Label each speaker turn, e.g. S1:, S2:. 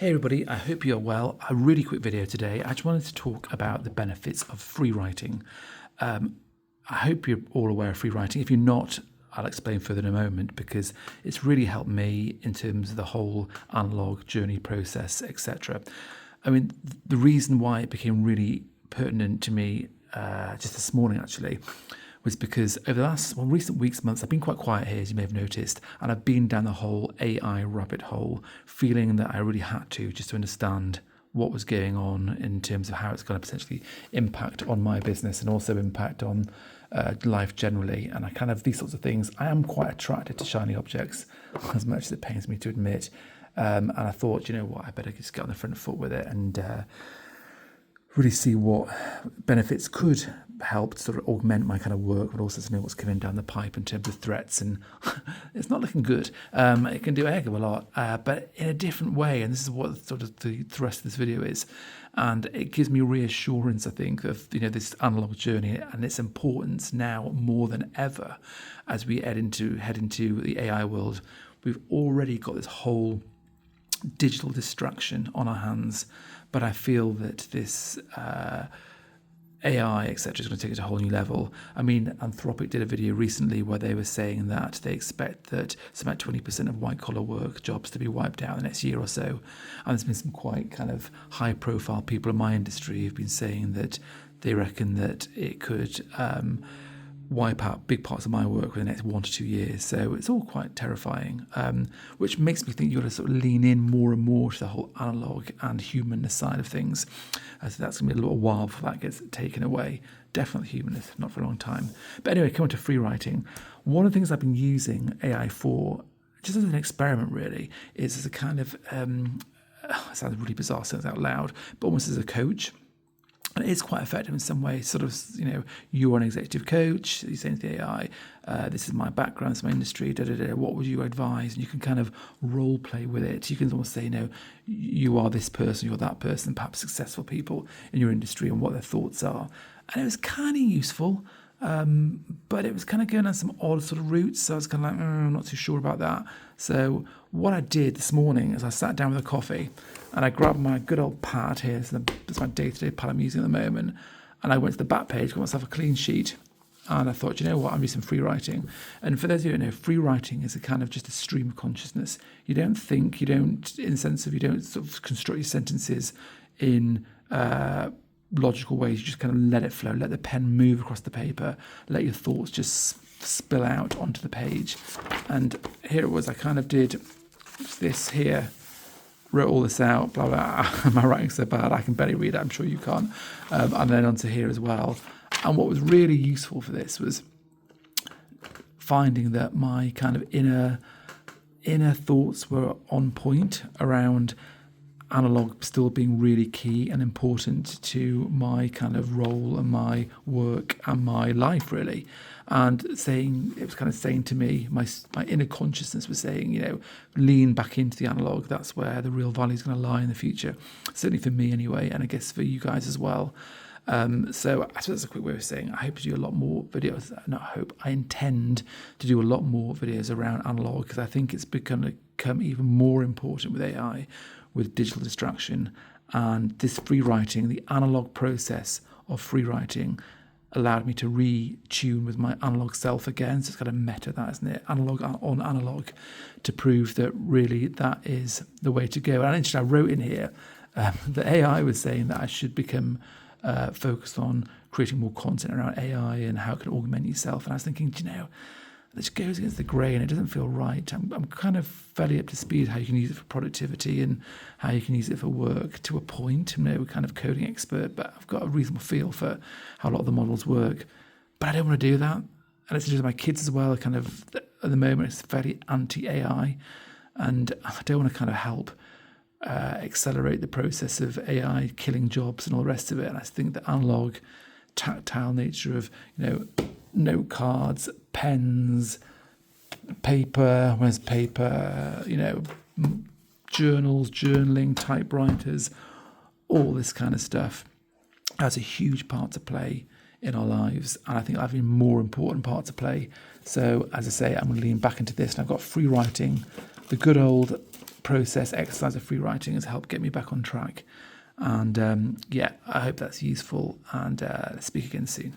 S1: Hey everybody, I hope you're well. A really quick video today. I just wanted to talk about the benefits of free writing. I hope you're all aware of free writing. If you're not, I'll explain further in a moment because it's really helped me in terms of the whole analog journey process, etc. I mean, the reason why it became really pertinent to me just this morning actually was because over the recent weeks, months, I've been quite quiet here, as you may have noticed, and I've been down the whole AI rabbit hole, feeling that I really had to just to understand what was going on in terms of how it's going to potentially impact on my business and also impact on life generally. And I kind of, these sorts of things, I am quite attracted to shiny objects, as much as it pains me to admit. And I thought, you know what, I better just get on the front foot with it and really see what benefits could help to sort of augment my kind of work, but also to know what's coming down the pipe in terms of threats. And it's not looking good. It can do a heck of a lot, but in a different way. And this is what sort of the thrust of this video is. And it gives me reassurance, I think, of this analog journey and its importance now more than ever as we head into the AI world. We've already got this whole digital distraction on our hands, but I feel that this AI, etc., is going to take it to a whole new level. I mean, Anthropic did a video recently where they were saying that they expect that it's about 20% of white-collar work jobs to be wiped out in the next year or so. And there's been some quite kind of high-profile people in my industry who've been saying that they reckon that it could wipe out big parts of my work within the next 1 to 2 years. So it's all quite terrifying, which makes me think you've got to sort of lean in more and more to the whole analog and humanness side of things. So that's going to be a little while before that gets taken away. Definitely humanness, not for a long time. But anyway, coming to free writing, one of the things I've been using AI for, just as an experiment really, is as a kind of, it sounds really bizarre saying it out loud, but almost as a coach. And it is quite effective in some ways, sort of, you're an executive coach, you're saying to the AI, this is my background, it's my industry, what would you advise? And you can kind of role play with it. You can almost say, you are this person, you're that person, perhaps successful people in your industry and what their thoughts are. And it was kind of useful, but it was kind of going on some odd sort of routes. So I was kind of like, I'm not too sure about that. So what I did this morning is I sat down with a coffee and I grabbed my good old pad here. So that's my day-to-day pad I'm using at the moment. And I went to the back page, got myself a clean sheet. And I thought, you know what, I'm using free writing. And for those of you who know, free writing is a kind of just a stream of consciousness. You don't think, you don't sort of construct your sentences in logical ways. You just kind of let it flow, let the pen move across the paper, let your thoughts just spill out onto the page. And here it was, I kind of did this here, wrote all this out, blah, blah. My writing's so bad, I can barely read it, I'm sure you can't. And then onto here as well. And what was really useful for this was finding that my kind of inner thoughts were on point around analog still being really key and important to my kind of role and my work and my life really. And it was kind of saying to me, my inner consciousness was saying, lean back into the analog. That's where the real value is going to lie in the future. Certainly for me anyway, and I guess for you guys as well. So I suppose that's a quick way of saying I hope to do a lot more videos. I intend to do a lot more videos around analog because I think it's going to become even more important with AI, with digital distraction. And this free writing, the analog process of free writing, allowed me to retune with my analog self again. So it's kind of meta, that, isn't it? Analog on analog, to prove that really that is the way to go. And actually I wrote in here that AI was saying that I should become focused on creating more content around AI and how it can augment yourself. And I was thinking, this goes against the grain. It doesn't feel right. I'm kind of fairly up to speed how you can use it for productivity and how you can use it for work to a point. I'm no kind of coding expert, but I've got a reasonable feel for how a lot of the models work. But I don't want to do that. And it's to do with my kids as well. Kind of at the moment, it's fairly anti-AI, and I don't want to kind of help accelerate the process of AI killing jobs and all the rest of it. And I think the analog, tactile nature of note cards, pens, paper, journals, journaling, typewriters, all this kind of stuff has a huge part to play in our lives, and I think I have a more important part to play. So as I say, I'm going to lean back into this, and I've got free writing the good old process exercise of free writing has helped get me back on track. And I hope that's useful, and speak again soon.